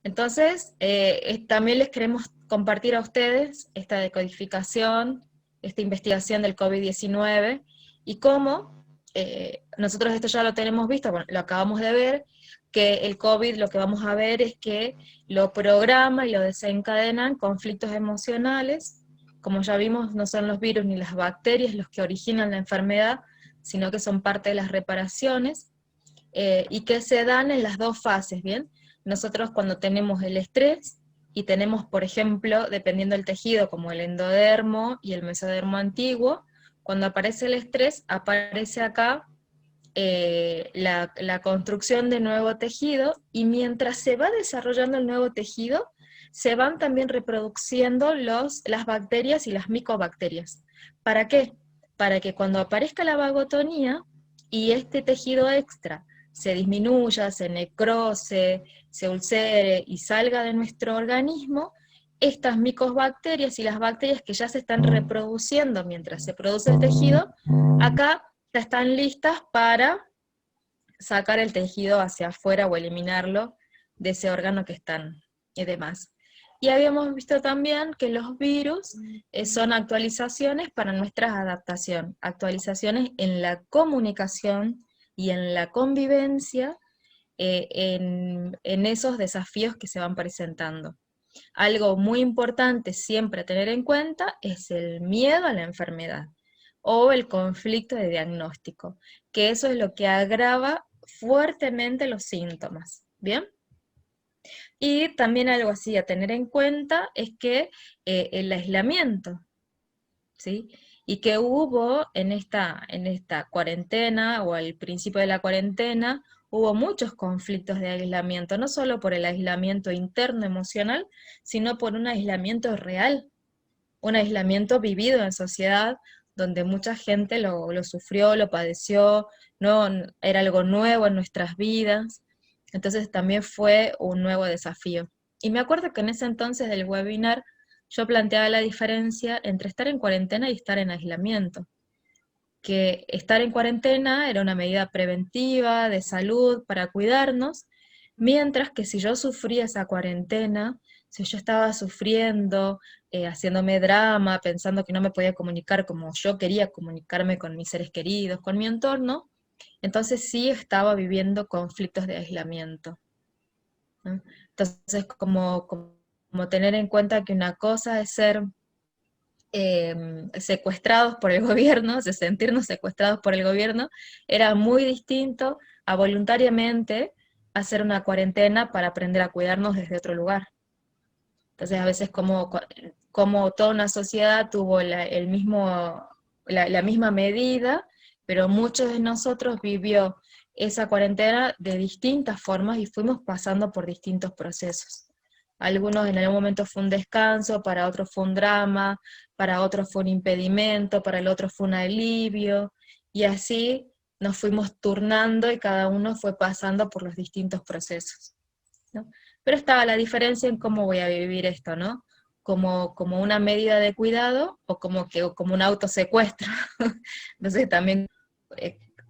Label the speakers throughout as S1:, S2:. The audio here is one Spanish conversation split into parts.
S1: Entonces, también les queremos compartir a ustedes esta decodificación, esta investigación del COVID-19 y cómo nosotros esto ya lo tenemos visto, bueno, lo acabamos de ver, que el COVID lo que vamos a ver es que lo programa y lo desencadenan conflictos emocionales. Como ya vimos, no son los virus ni las bacterias los que originan la enfermedad, sino que son parte de las reparaciones, y que se dan en las dos fases, ¿bien? Nosotros cuando tenemos el estrés y tenemos, por ejemplo, dependiendo del tejido, como el endodermo y el mesodermo antiguo, cuando aparece el estrés, aparece acá la construcción de nuevo tejido, y mientras se va desarrollando el nuevo tejido, se van también reproduciendo las bacterias y las micobacterias. ¿Para qué? Para que cuando aparezca la vagotonía y este tejido extra se disminuya, se necrose, se ulcere y salga de nuestro organismo, estas micobacterias y las bacterias que ya se están reproduciendo mientras se produce el tejido, acá ya están listas para sacar el tejido hacia afuera o eliminarlo de ese órgano que están y demás. Y habíamos visto también que los virus son actualizaciones para nuestra adaptación, actualizaciones en la comunicación y en la convivencia, en esos desafíos que se van presentando. Algo muy importante siempre a tener en cuenta es el miedo a la enfermedad o el conflicto de diagnóstico, que eso es lo que agrava fuertemente los síntomas, ¿bien? Y también algo así a tener en cuenta es que el aislamiento, ¿sí? Y que hubo en esta cuarentena o al principio de la cuarentena, hubo muchos conflictos de aislamiento, no solo por el aislamiento interno emocional, sino por un aislamiento real, un aislamiento vivido en sociedad, donde mucha gente lo sufrió, lo padeció, no, era algo nuevo en nuestras vidas, entonces también fue un nuevo desafío. Y me acuerdo que en ese entonces del webinar yo planteaba la diferencia entre estar en cuarentena y estar en aislamiento, que estar en cuarentena era una medida preventiva de salud para cuidarnos, mientras que si yo sufría esa cuarentena, si yo estaba sufriendo, haciéndome drama, pensando que no me podía comunicar como yo quería comunicarme con mis seres queridos, con mi entorno, entonces sí estaba viviendo conflictos de aislamiento, ¿no? Entonces, como tener en cuenta que una cosa es ser secuestrados por el gobierno, de sentirnos secuestrados por el gobierno, era muy distinto a voluntariamente hacer una cuarentena para aprender a cuidarnos desde otro lugar. Entonces, a veces como toda una sociedad tuvo la misma medida, pero muchos de nosotros vivió esa cuarentena de distintas formas y fuimos pasando por distintos procesos. Algunos en algún momento fue un descanso, para otros fue un drama, para otros fue un impedimento, para el otro fue un alivio, y así nos fuimos turnando y cada uno fue pasando por los distintos procesos, ¿no? Pero estaba la diferencia en cómo voy a vivir esto, ¿no? Como una medida de cuidado o como un autosecuestro. Entonces también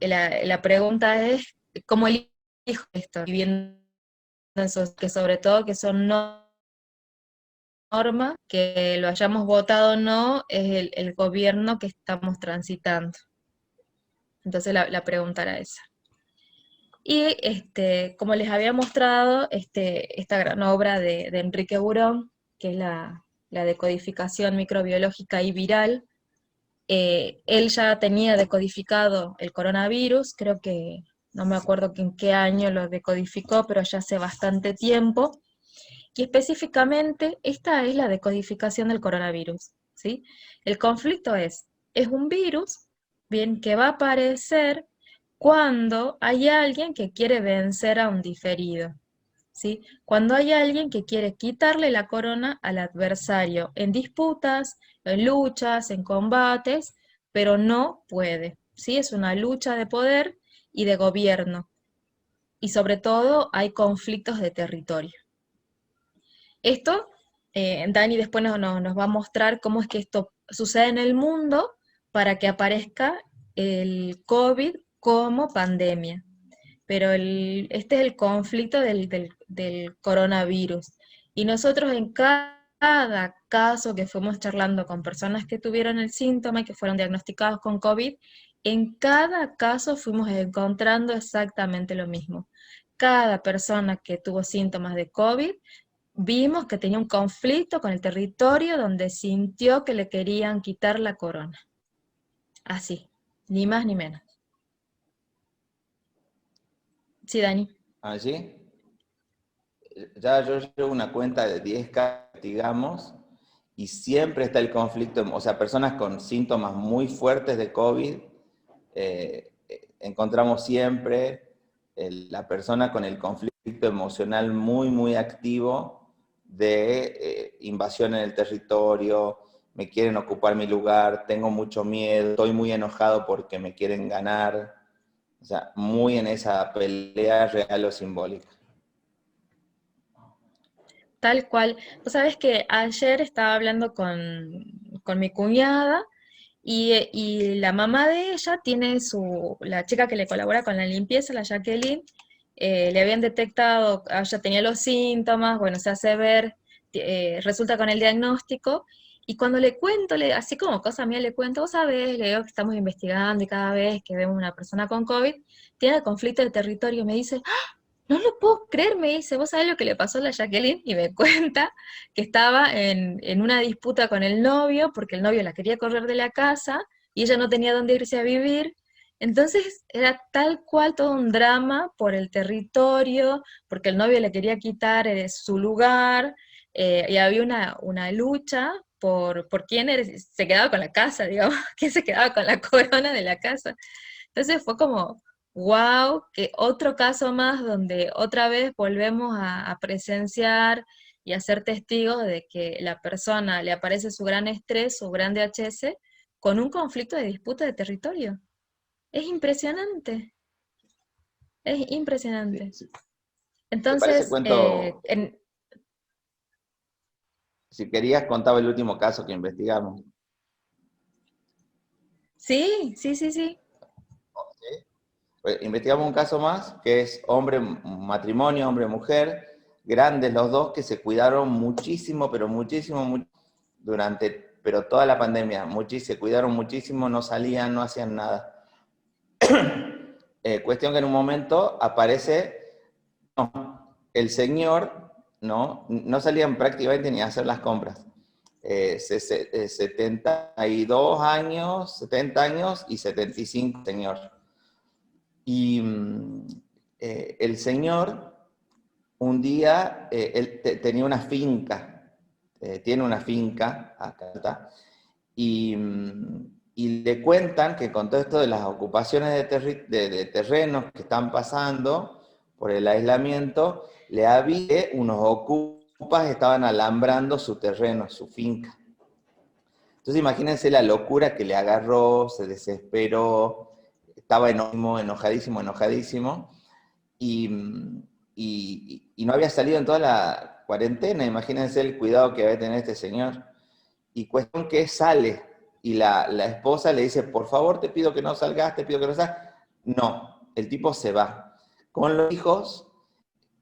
S1: la pregunta es, ¿cómo elijo esto? Viviendo esos, que sobre todo que son normas, que lo hayamos votado o no, es el gobierno que estamos transitando. Entonces la pregunta era esa. Y como les había mostrado, esta gran obra de Enrique Burón, que es la decodificación microbiológica y viral, él ya tenía decodificado el coronavirus, creo que, no me acuerdo en qué año lo decodificó, pero ya hace bastante tiempo, y específicamente esta es la decodificación del coronavirus, ¿sí? El conflicto es un virus, bien, que va a aparecer cuando hay alguien que quiere vencer a un diferido, ¿sí? Cuando hay alguien que quiere quitarle la corona al adversario en disputas, en luchas, en combates, pero no puede, ¿sí? Es una lucha de poder y de gobierno, y sobre todo hay conflictos de territorio. Esto, Dani después nos va a mostrar cómo es que esto sucede en el mundo para que aparezca el COVID como pandemia. pero este es el conflicto del coronavirus. Y nosotros en cada caso que fuimos charlando con personas que tuvieron el síntoma y que fueron diagnosticados con COVID, en cada caso fuimos encontrando exactamente lo mismo. Cada persona que tuvo síntomas de COVID, vimos que tenía un conflicto con el territorio donde sintió que le querían quitar la corona. Así, ni más ni menos. Sí, Dani.
S2: Allí, ya yo llevo una cuenta de 10 casos, digamos, y siempre está el conflicto, o sea, personas con síntomas muy fuertes de COVID, encontramos siempre la persona con el conflicto emocional muy, muy activo de invasión en el territorio, me quieren ocupar mi lugar, tengo mucho miedo, estoy muy enojado porque me quieren ganar, o sea, muy en esa pelea real o simbólica.
S1: Tal cual. Vos sabés que ayer estaba hablando con mi cuñada y la mamá de ella tiene la chica que le colabora con la limpieza, la Jacqueline, le habían detectado, ella tenía los síntomas, bueno, se hace ver, resulta con el diagnóstico, y cuando le cuento, así como cosa mía le cuento, vos sabés, le digo que estamos investigando y cada vez que vemos una persona con COVID, tiene conflicto de territorio, me dice, no lo puedo creer, me dice, ¿vos sabés lo que le pasó a la Jacqueline? Y me cuenta que estaba en una disputa con el novio, porque el novio la quería correr de la casa y ella no tenía dónde irse a vivir. Entonces era tal cual todo un drama por el territorio, porque el novio le quería quitar su lugar, y había una lucha por quién se quedaba con la casa, digamos, quién se quedaba con la corona de la casa. Entonces fue como, wow, que otro caso más donde otra vez volvemos a presenciar y a ser testigos de que la persona le aparece su gran estrés, su gran DHS, con un conflicto de disputa de territorio. Es impresionante, es
S2: Sí,
S1: impresionante.
S2: sí. ¿Te parece
S1: Entonces,
S2: cuento, si querías, contaba el último caso que investigamos?
S1: sí, sí, sí, sí.
S2: Investigamos un caso más, que es hombre, matrimonio, hombre-mujer, grandes los dos, que se cuidaron muchísimo, pero muchísimo, durante, pero toda la pandemia, muchísimo, se cuidaron muchísimo, no salían, no hacían nada. Cuestión que en un momento aparece, no, el señor, no salían prácticamente ni a hacer las compras. 72 años, 70 años y 75, señor. Y el señor, un día, él tenía una finca, tiene una finca, acá está, y le cuentan que con todo esto de las ocupaciones de terrenos que están pasando por el aislamiento, le había que unos ocupas estaban alambrando su terreno, su finca. Entonces imagínense la locura que le agarró, se desesperó, estaba enojadísimo, enojadísimo, y, y no había salido en toda la cuarentena. Imagínense el cuidado que debe tener este señor. Y cuestión que sale, y la esposa le dice, por favor, te pido que no salgas, te pido que no salgas. No, el tipo se va. Con los hijos,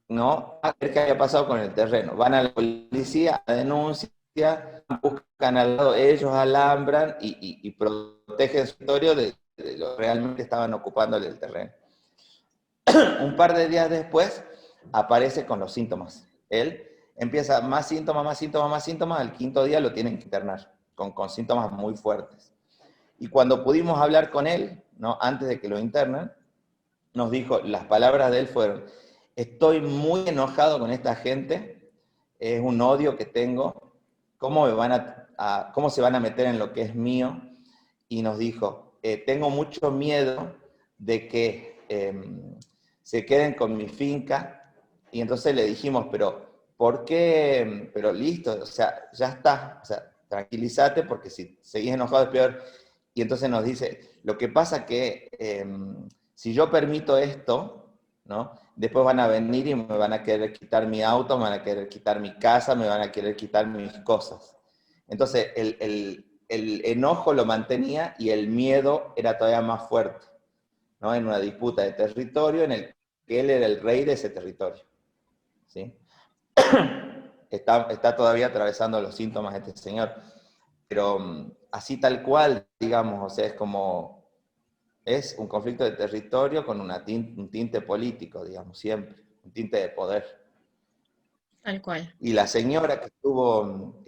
S2: ¿no? A ver qué había pasado con el terreno. Van a la policía, a denuncia, buscan al lado, ellos alambran y protegen su territorio de lo que realmente estaban ocupándole el terreno. Un par de días después aparece con los síntomas. Él empieza más síntomas, más síntomas, más síntomas, al quinto día lo tienen que internar, con síntomas muy fuertes. Y cuando pudimos hablar con él, ¿no? Antes de que lo internen, nos dijo, las palabras de él fueron, estoy muy enojado con esta gente, es un odio que tengo, ¿cómo, cómo se van a meter en lo que es mío? Y nos dijo, tengo mucho miedo de que se queden con mi finca. Y entonces le dijimos, pero ¿por qué? Pero listo, o sea, ya está, o sea, tranquilízate porque si seguís enojado es peor. Y entonces nos dice, lo que pasa que si yo permito esto, ¿no? Después van a venir y me van a querer quitar mi auto, me van a querer quitar mi casa, me van a querer quitar mis cosas. Entonces el enojo lo mantenía y el miedo era todavía más fuerte, ¿no? En una disputa de territorio en el que él era el rey de ese territorio. ¿Sí? Está todavía atravesando los síntomas este señor, pero así tal cual, digamos, o sea, es un conflicto de territorio con un tinte político, digamos, siempre, un tinte de poder.
S1: Tal cual.
S2: Y la señora que estuvo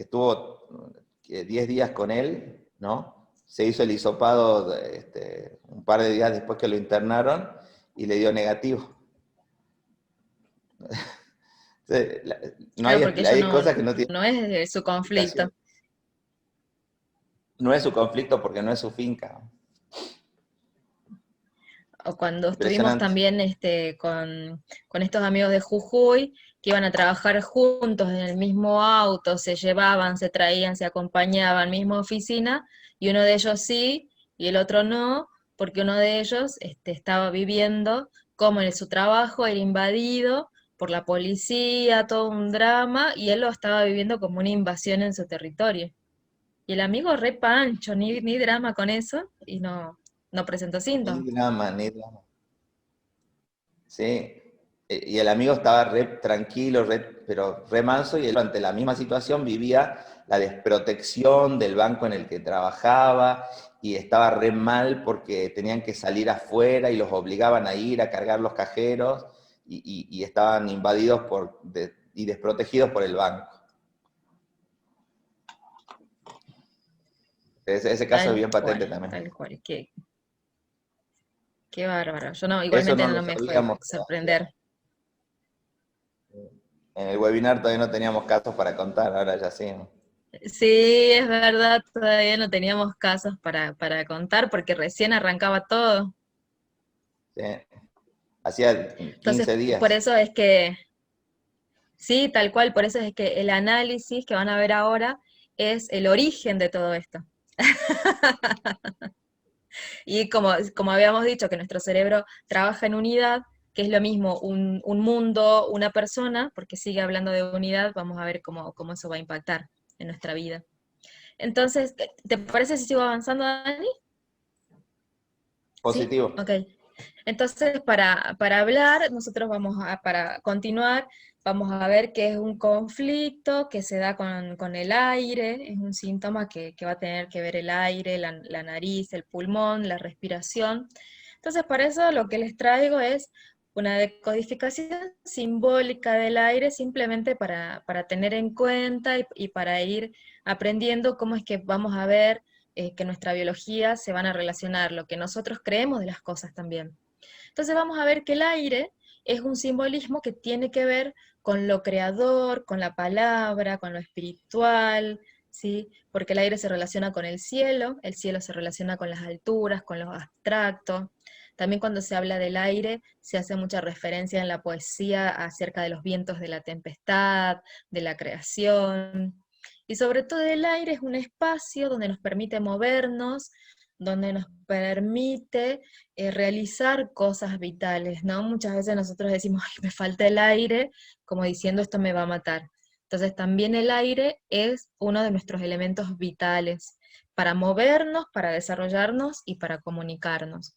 S2: 10 días con él, ¿no? Se hizo el hisopado un par de días después que lo internaron y le dio negativo. Entonces, no
S1: Claro, porque ella
S2: hay cosas que no tienen
S1: no es de su conflicto.
S2: explicación. No es su conflicto porque no es su finca.
S1: O cuando estuvimos
S2: Impresionante.
S1: también con estos amigos de Jujuy, que iban a trabajar juntos en el mismo auto, se llevaban, se traían, se acompañaban, misma oficina, y uno de ellos sí, y el otro no, porque uno de ellos estaba viviendo como en su trabajo era invadido por la policía, todo un drama, y él lo estaba viviendo como una invasión en su territorio. Y el amigo re pancho, ni drama con eso, y no presentó
S2: Ni
S1: síntomas.
S2: drama, ni drama. Sí. Y el amigo estaba re tranquilo, pero re manso, y él ante la misma situación vivía la desprotección del banco en el que trabajaba, y estaba re mal porque tenían que salir afuera y los obligaban a ir a cargar los cajeros, y estaban invadidos y desprotegidos por el banco. Ese caso es bien patente también.
S1: Tal cual, qué bárbaro. Yo no,
S2: Eso
S1: igualmente
S2: no lo
S1: no me fue a
S2: sabíamos todavía.
S1: sorprender.
S2: En el webinar todavía no teníamos casos para contar, ahora ya sí.
S1: Sí, es verdad, todavía no teníamos casos para contar porque recién arrancaba todo.
S2: Sí. Hacía
S1: Entonces,
S2: 15
S1: por
S2: días.
S1: eso es que, sí, tal cual, por eso es que el análisis que van a ver ahora es el origen de todo esto. Y como habíamos dicho, que nuestro cerebro trabaja en unidad, que es lo mismo un mundo, una persona, porque sigue hablando de unidad, vamos a ver cómo eso va a impactar en nuestra vida. Entonces, ¿te parece si sigo avanzando, Dani? ¿Sí?
S2: Positivo.
S1: Ok. Entonces, para hablar, nosotros para continuar, vamos a ver que es un conflicto que se da con el aire, es un síntoma que va a tener que ver el aire, la nariz, el pulmón, la respiración. Entonces, para eso lo que les traigo es una decodificación simbólica del aire, simplemente para tener en cuenta y para ir aprendiendo cómo es que vamos a ver que nuestra biología se van a relacionar, lo que nosotros creemos de las cosas también. Entonces vamos a ver que el aire es un simbolismo que tiene que ver con lo creador, con la palabra, con lo espiritual, ¿sí? Porque el aire se relaciona con el cielo se relaciona con las alturas, con lo abstracto. También cuando se habla del aire se hace mucha referencia en la poesía acerca de los vientos de la tempestad, de la creación. Y sobre todo el aire es un espacio donde nos permite movernos, donde nos permite realizar cosas vitales, ¿no? Muchas veces nosotros decimos, ay, me falta el aire, como diciendo esto me va a matar. Entonces también el aire es uno de nuestros elementos vitales para movernos, para desarrollarnos y para comunicarnos.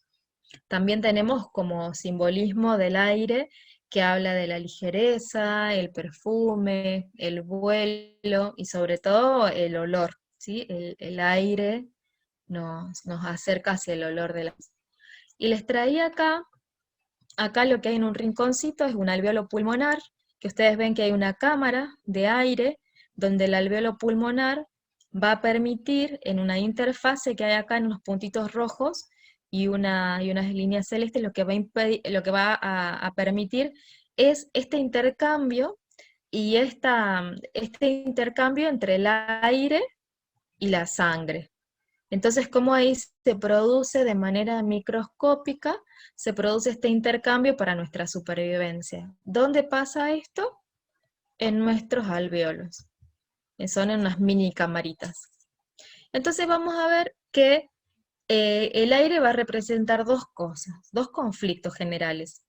S1: También tenemos como simbolismo del aire que habla de la ligereza, el perfume, el vuelo y sobre todo el olor, ¿sí? El aire nos acerca hacia el olor de la... Y les traía acá lo que hay en un rinconcito es un alveolo pulmonar, que ustedes ven que hay una cámara de aire donde el alveolo pulmonar va a permitir en una interfase que hay acá en unos puntitos rojos y unas líneas celestes, lo que va a permitir es este intercambio y este intercambio entre el aire y la sangre. Entonces, cómo ahí se produce de manera microscópica, se produce este intercambio para nuestra supervivencia. ¿Dónde pasa esto? En nuestros alvéolos, que son en unas mini camaritas. Entonces vamos a ver que el aire va a representar dos cosas, dos conflictos generales.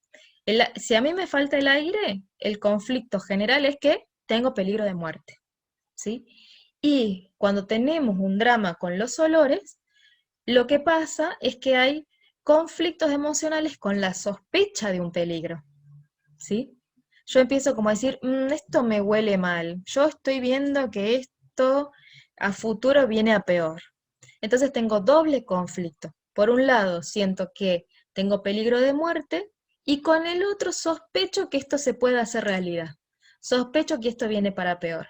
S1: Si a mí me falta el aire, el conflicto general es que tengo peligro de muerte, ¿sí? Y cuando tenemos un drama con los olores, lo que pasa es que hay conflictos emocionales con la sospecha de un peligro. ¿sí? Yo empiezo como a decir, esto me huele mal, yo estoy viendo que esto a futuro viene a peor. Entonces tengo doble conflicto. Por un lado, siento que tengo peligro de muerte y con el otro sospecho que esto se pueda hacer realidad. Sospecho que esto viene para peor.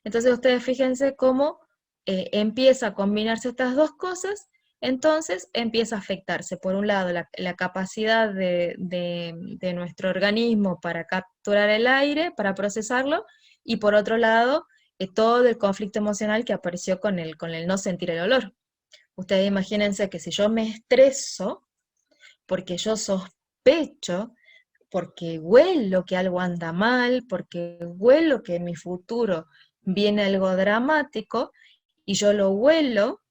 S1: Entonces ustedes fíjense cómo empieza a combinarse estas dos cosas, entonces empieza a afectarse, por un lado, la capacidad de nuestro organismo para capturar el aire, para procesarlo, y por otro lado, todo el conflicto emocional que apareció con el no sentir el olor. Ustedes imagínense que si yo me estreso, porque yo sospecho, porque huelo que algo anda mal, porque huelo que en mi futuro viene algo dramático, y yo lo huelo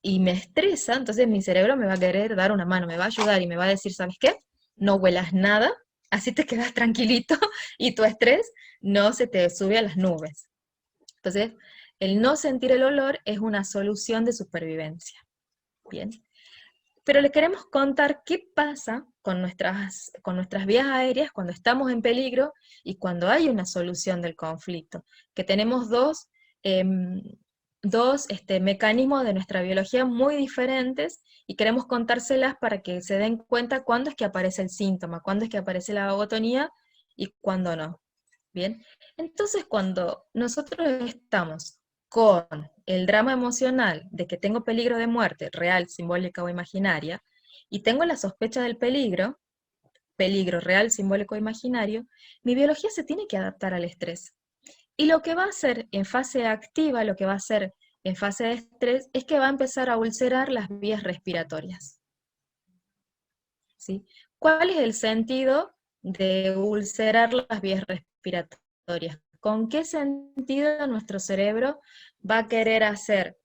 S1: y me estresa, entonces mi cerebro me va a querer dar una mano, me va a ayudar y me va a decir, ¿sabes qué? No huelas nada, así te quedas tranquilito y tu estrés no se te sube a las nubes. Entonces, el no sentir el olor es una solución de supervivencia. Bien. Pero les queremos contar qué pasa con nuestras vías aéreas cuando estamos en peligro y cuando hay una solución del conflicto, que tenemos dos mecanismos de nuestra biología muy diferentes y queremos contárselas para que se den cuenta cuándo es que aparece el síntoma, cuándo es que aparece la vagotonía y cuándo no. Bien, entonces cuando nosotros estamos con el drama emocional de que tengo peligro de muerte, real, simbólica o imaginaria, y tengo la sospecha del peligro, peligro real, simbólico o imaginario, mi biología se tiene que adaptar al estrés. Y lo que va a hacer en fase activa, lo que va a hacer en fase de estrés, es que va a empezar a ulcerar las vías respiratorias. ¿Sí? ¿Cuál es el sentido de ulcerar las vías respiratorias? ¿Con qué sentido nuestro cerebro va a querer hacer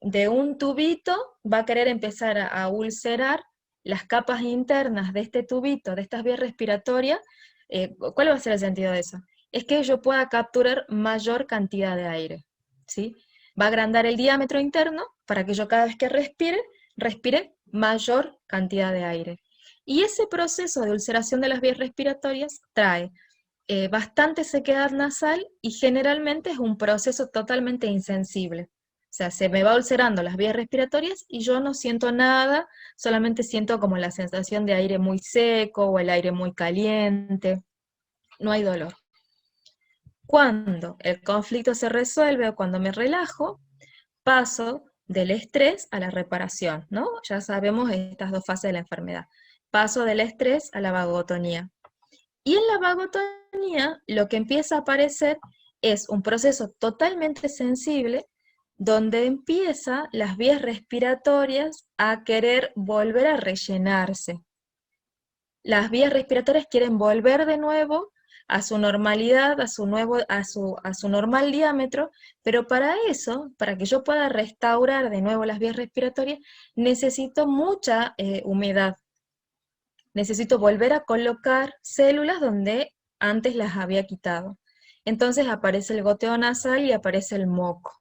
S1: de un tubito, va a querer empezar a ulcerar las capas internas de este tubito, de estas vías respiratorias? ¿Cuál va a ser el sentido de eso? Es que yo pueda capturar mayor cantidad de aire, ¿sí? Va a agrandar el diámetro interno para que yo cada vez que respire mayor cantidad de aire. Y ese proceso de ulceración de las vías respiratorias trae bastante sequedad nasal y generalmente es un proceso totalmente insensible. O sea, se me va ulcerando las vías respiratorias y yo no siento nada, solamente siento como la sensación de aire muy seco o el aire muy caliente, no hay dolor. Cuando el conflicto se resuelve o cuando me relajo, paso del estrés a la reparación, ¿no? Ya sabemos estas dos fases de la enfermedad. Paso del estrés a la vagotonía. Y en la vagotonía lo que empieza a aparecer es un proceso totalmente sensible donde empiezan las vías respiratorias a querer volver a rellenarse. Las vías respiratorias quieren volver de nuevo a su normalidad, a su normal diámetro, pero para eso, para que yo pueda restaurar de nuevo las vías respiratorias, necesito mucha humedad. Necesito volver a colocar células donde antes las había quitado. Entonces aparece el goteo nasal y aparece el moco.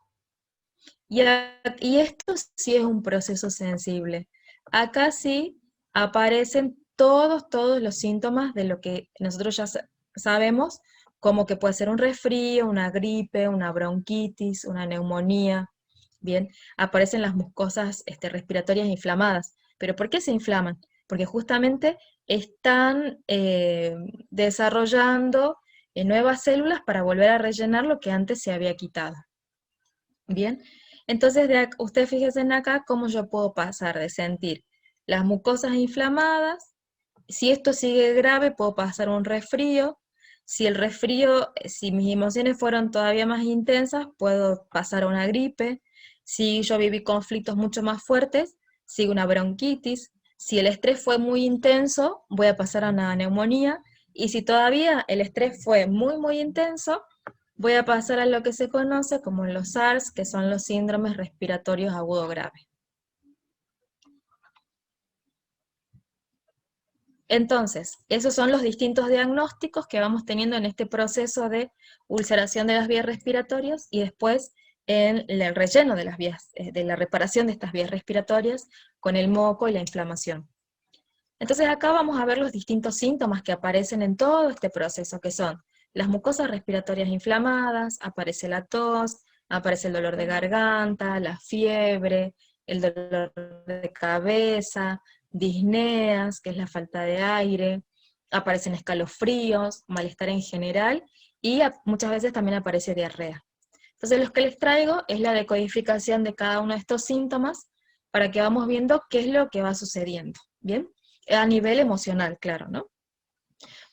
S1: Y esto sí es un proceso sensible. Acá sí aparecen todos los síntomas de lo que nosotros ya sabemos, como que puede ser un resfrío, una gripe, una bronquitis, una neumonía. Bien, aparecen las mucosas respiratorias inflamadas. ¿Pero por qué se inflaman? Porque justamente están desarrollando nuevas células para volver a rellenar lo que antes se había quitado. Bien, entonces ustedes fíjense acá cómo yo puedo pasar de sentir las mucosas inflamadas. Si esto sigue grave, puedo pasar un resfrío. Si el resfrío, si mis emociones fueron todavía más intensas, puedo pasar a una gripe. Si yo viví conflictos mucho más fuertes, sigue una bronquitis. Si el estrés fue muy intenso, voy a pasar a una neumonía. Y si todavía el estrés fue muy intenso, voy a pasar a lo que se conoce como los SARS, que son los síndromes respiratorios agudos graves. Entonces, esos son los distintos diagnósticos que vamos teniendo en este proceso de ulceración de las vías respiratorias y después en el relleno de las vías, de la reparación de estas vías respiratorias con el moco y la inflamación. Entonces acá vamos a ver los distintos síntomas que aparecen en todo este proceso, que son las mucosas respiratorias inflamadas, aparece la tos, aparece el dolor de garganta, la fiebre, el dolor de cabeza, disneas, que es la falta de aire, aparecen escalofríos, malestar en general, y muchas veces también aparece diarrea. Entonces los que les traigo es la decodificación de cada uno de estos síntomas para que vamos viendo qué es lo que va sucediendo, ¿bien? A nivel emocional, claro, ¿no?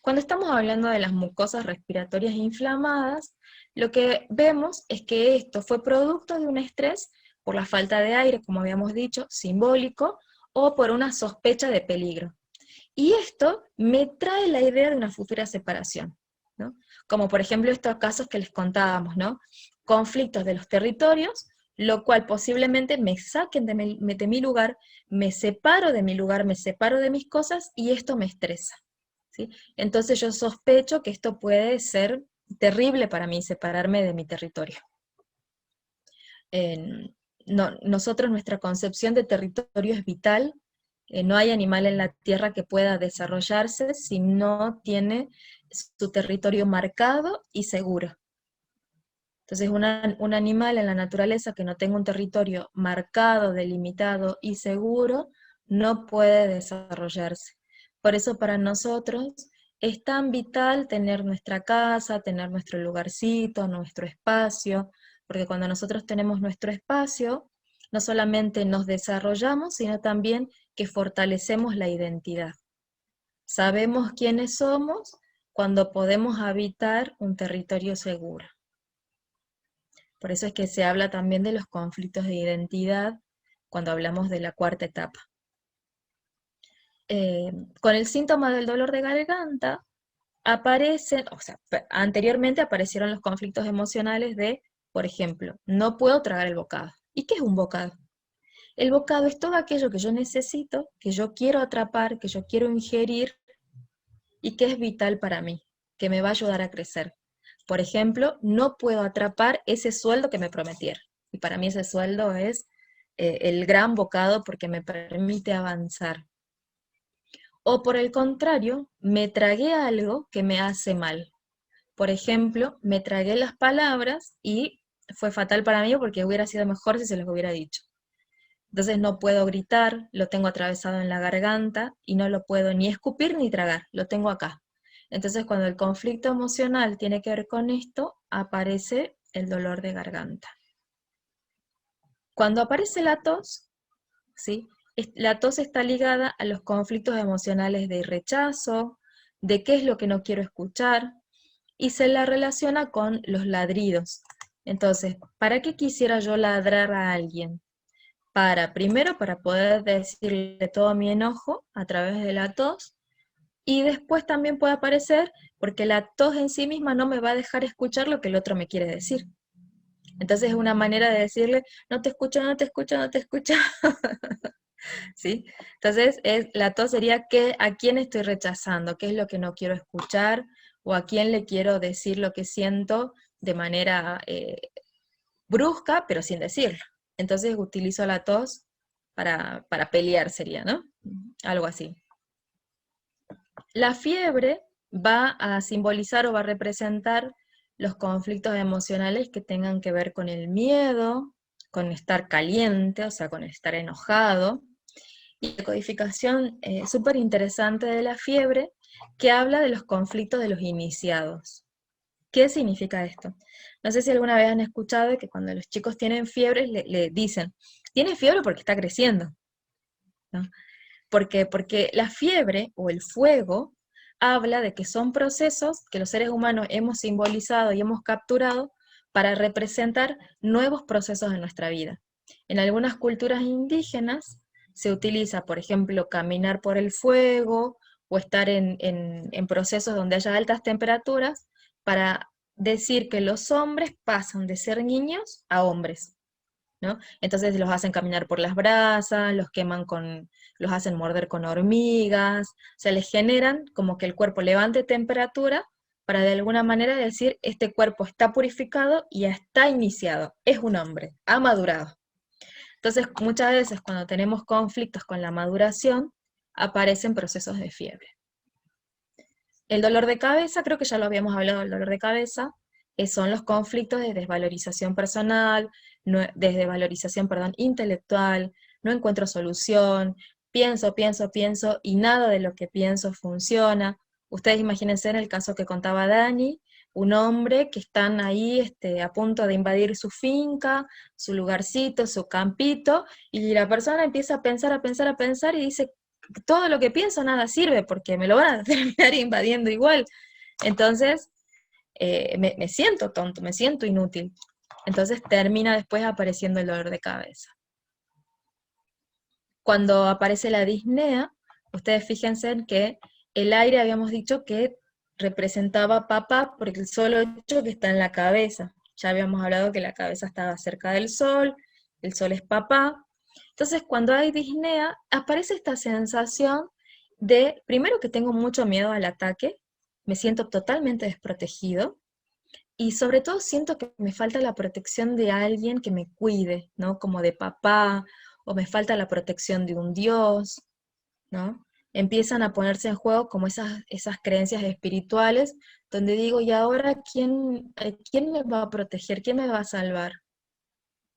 S1: Cuando estamos hablando de las mucosas respiratorias inflamadas, lo que vemos es que esto fue producto de un estrés por la falta de aire, como habíamos dicho, simbólico, o por una sospecha de peligro. Y esto me trae la idea de una futura separación, ¿no? Como por ejemplo estos casos que les contábamos, ¿no? Conflictos de los territorios, lo cual posiblemente me saquen de mi lugar, me separo de mi lugar, me separo de mis cosas y esto me estresa, ¿sí? Entonces yo sospecho que esto puede ser terrible para mí, separarme de mi territorio. Nosotros, nuestra concepción de territorio es vital. No hay animal en la tierra que pueda desarrollarse si no tiene su territorio marcado y seguro. Entonces, un animal en la naturaleza que no tenga un territorio marcado, delimitado y seguro, no puede desarrollarse. Por eso para nosotros es tan vital tener nuestra casa, tener nuestro lugarcito, nuestro espacio, porque cuando nosotros tenemos nuestro espacio, no solamente nos desarrollamos, sino también que fortalecemos la identidad. Sabemos quiénes somos cuando podemos habitar un territorio seguro. Por eso es que se habla también de los conflictos de identidad cuando hablamos de la cuarta etapa. Con el síntoma del dolor de garganta aparecen, o sea, anteriormente aparecieron los conflictos emocionales de, por ejemplo, no puedo tragar el bocado. ¿Y qué es un bocado? El bocado es todo aquello que yo necesito, que yo quiero atrapar, que yo quiero ingerir y que es vital para mí, que me va a ayudar a crecer. Por ejemplo, no puedo atrapar ese sueldo que me prometieron. Y para mí ese sueldo es el gran bocado porque me permite avanzar. O por el contrario, me tragué algo que me hace mal. Por ejemplo, me tragué las palabras y fue fatal para mí porque hubiera sido mejor si se los hubiera dicho. Entonces no puedo gritar, lo tengo atravesado en la garganta y no lo puedo ni escupir ni tragar, lo tengo acá. Entonces cuando el conflicto emocional tiene que ver con esto, aparece el dolor de garganta. Cuando aparece la tos, ¿sí? La tos está ligada a los conflictos emocionales de rechazo, de qué es lo que no quiero escuchar, y se la relaciona con los ladridos. Entonces, ¿para qué quisiera yo ladrar a alguien? Primero, para poder decirle todo mi enojo a través de la tos, y después también puede aparecer porque la tos en sí misma no me va a dejar escuchar lo que el otro me quiere decir. Entonces es una manera de decirle, no te escucho, no te escucho, no te escucho. ¿Sí? Entonces la tos sería a quién estoy rechazando, qué es lo que no quiero escuchar, o a quién le quiero decir lo que siento de manera brusca, pero sin decirlo. Entonces utilizo la tos para pelear, sería, ¿no? Algo así. La fiebre va a simbolizar o va a representar los conflictos emocionales que tengan que ver con el miedo, con estar caliente, o sea, con estar enojado. Y la codificación súper interesante de la fiebre que habla de los conflictos de los iniciados. ¿Qué significa esto? No sé si alguna vez han escuchado que cuando los chicos tienen fiebre le dicen, tiene fiebre porque está creciendo, ¿no? Porque la fiebre o el fuego habla de que son procesos que los seres humanos hemos simbolizado y hemos capturado para representar nuevos procesos en nuestra vida. En algunas culturas indígenas se utiliza, por ejemplo, caminar por el fuego o estar en procesos donde haya altas temperaturas para decir que los hombres pasan de ser niños a hombres, ¿no? Entonces los hacen caminar por las brasas, los hacen morder con hormigas, o sea, les generan como que el cuerpo levante temperatura para de alguna manera decir, este cuerpo está purificado y está iniciado, es un hombre, ha madurado. Entonces, muchas veces cuando tenemos conflictos con la maduración, aparecen procesos de fiebre. El dolor de cabeza, creo que ya lo habíamos hablado del dolor de cabeza, son los conflictos de desvalorización personal, desvalorización, perdón, intelectual, no encuentro solución, pienso, y nada de lo que pienso funciona. Ustedes imagínense en el caso que contaba Dani, un hombre que están ahí a punto de invadir su finca, su lugarcito, su campito, y la persona empieza a pensar y dice, todo lo que pienso nada sirve porque me lo van a terminar invadiendo igual. Entonces, me siento tonto, me siento inútil. Entonces termina después apareciendo el dolor de cabeza. Cuando aparece la disnea, ustedes fíjense en que el aire habíamos dicho que representaba papá por el solo hecho que está en la cabeza. Ya habíamos hablado que la cabeza estaba cerca del sol, el sol es papá. Entonces cuando hay disnea, aparece esta sensación de, primero que tengo mucho miedo al ataque, me siento totalmente desprotegido, y sobre todo siento que me falta la protección de alguien que me cuide, ¿no? Como de papá, o me falta la protección de un Dios, ¿no? Empiezan a ponerse en juego como esas creencias espirituales, donde digo, ¿y ahora quién me va a proteger? ¿Quién me va a salvar?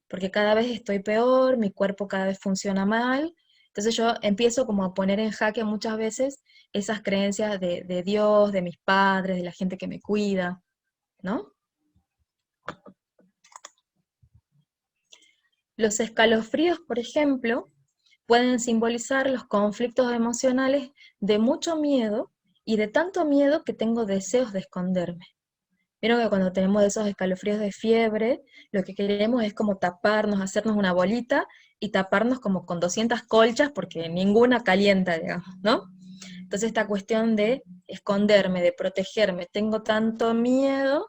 S1: Porque cada vez estoy peor, mi cuerpo cada vez funciona mal. Entonces yo empiezo como a poner en jaque muchas veces esas creencias de Dios, de mis padres, de la gente que me cuida, ¿no? Los escalofríos, por ejemplo, pueden simbolizar los conflictos emocionales de mucho miedo y de tanto miedo que tengo deseos de esconderme. Vieron que cuando tenemos esos escalofríos de fiebre, lo que queremos es como taparnos, hacernos una bolita y taparnos como con 200 colchas porque ninguna calienta, digamos, ¿no? Entonces esta cuestión de esconderme, de protegerme, tengo tanto miedo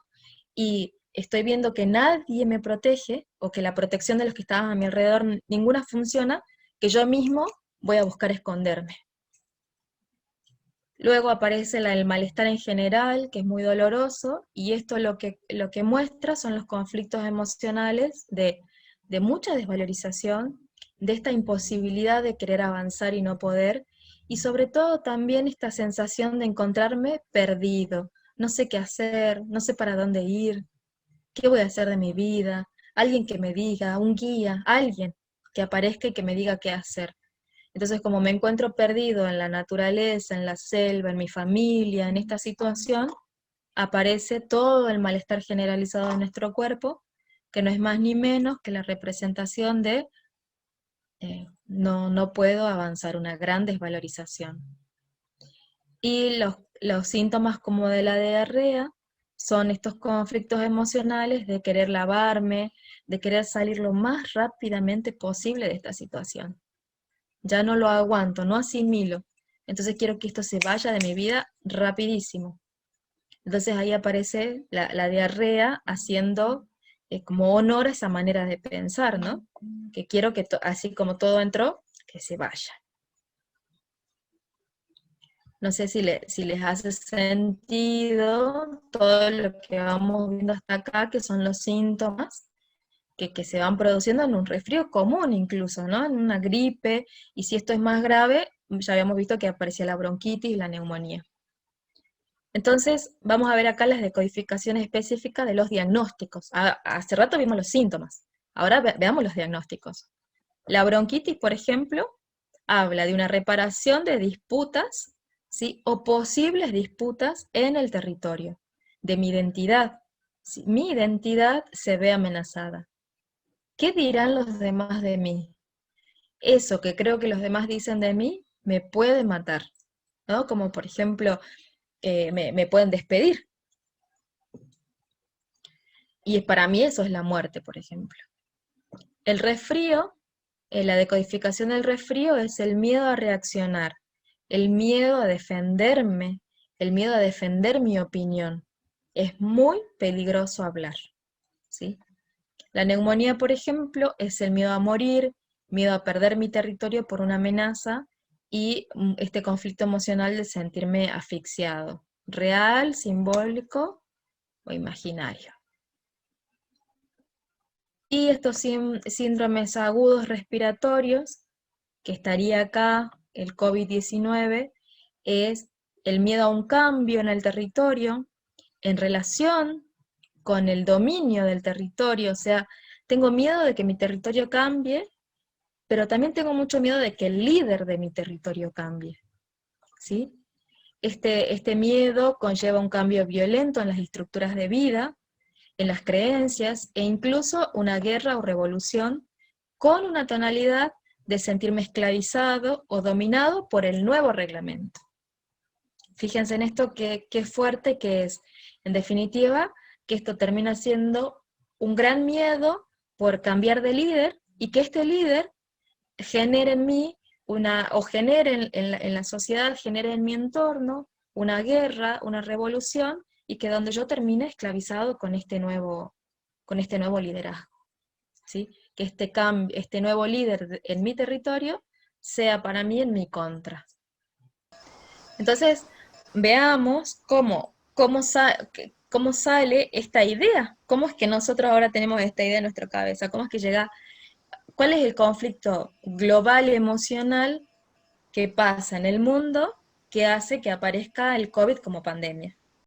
S1: y estoy viendo que nadie me protege o que la protección de los que estaban a mi alrededor ninguna funciona, que yo mismo voy a buscar esconderme. Luego aparece el malestar en general, que es muy doloroso, y esto lo que muestra son los conflictos emocionales de mucha desvalorización, de esta imposibilidad de querer avanzar y no poder, y sobre todo también esta sensación de encontrarme perdido, no sé qué hacer, no sé para dónde ir, qué voy a hacer de mi vida, alguien que me diga, un guía, alguien que aparezca y que me diga qué hacer. Entonces, como me encuentro perdido en la naturaleza, en la selva, en mi familia, en esta situación, aparece todo el malestar generalizado de nuestro cuerpo, que no es más ni menos que la representación de no puedo avanzar, una gran desvalorización. Y los síntomas como de la diarrea son estos conflictos emocionales de querer lavarme, de querer salir lo más rápidamente posible de esta situación. Ya no lo aguanto, no asimilo. Entonces quiero que esto se vaya de mi vida rapidísimo. Entonces ahí aparece la diarrea haciendo como honor a esa manera de pensar, ¿no? Que quiero que así como todo entró, que se vaya. No sé si les hace sentido todo lo que vamos viendo hasta acá, que son los síntomas que se van produciendo en un resfrío común incluso, ¿no? En una gripe, y si esto es más grave, ya habíamos visto que aparecía la bronquitis y la neumonía. Entonces, vamos a ver acá las decodificaciones específicas de los diagnósticos. Hace rato vimos los síntomas, ahora veamos los diagnósticos. La bronquitis, por ejemplo, habla de una reparación de disputas, ¿sí? O posibles disputas en el territorio, de mi identidad. ¿Sí? Mi identidad se ve amenazada. ¿Qué dirán los demás de mí? Eso que creo que los demás dicen de mí me puede matar, ¿no? Como por ejemplo, me pueden despedir. Y para mí eso es la muerte, por ejemplo. El resfrío, la decodificación del resfrío es el miedo a reaccionar, el miedo a defenderme, el miedo a defender mi opinión. Es muy peligroso hablar, ¿sí? La neumonía, por ejemplo, es el miedo a morir, miedo a perder mi territorio por una amenaza y este conflicto emocional de sentirme asfixiado, real, simbólico o imaginario. Y estos síndromes agudos respiratorios, que estaría acá el COVID-19 es el miedo a un cambio en el territorio en relación con el dominio del territorio. O sea, tengo miedo de que mi territorio cambie, pero también tengo mucho miedo de que el líder de mi territorio cambie, ¿sí? Este miedo conlleva un cambio violento en las estructuras de vida, en las creencias, e incluso una guerra o revolución con una tonalidad de sentirme esclavizado o dominado por el nuevo reglamento. Fíjense en esto qué fuerte que es. En definitiva, que esto termina siendo un gran miedo por cambiar de líder y que este líder genere en mí o genere en la sociedad, genere en mi entorno una guerra, una revolución, y que donde yo termine esclavizado con este nuevo liderazgo, ¿sí? Que este nuevo líder en mi territorio sea para mí en mi contra. Entonces, veamos cómo sale esta idea, cómo es que nosotros ahora tenemos esta idea en nuestra cabeza, cómo es que llega, cuál es el conflicto global emocional que pasa en el mundo que hace que aparezca el COVID como pandemia.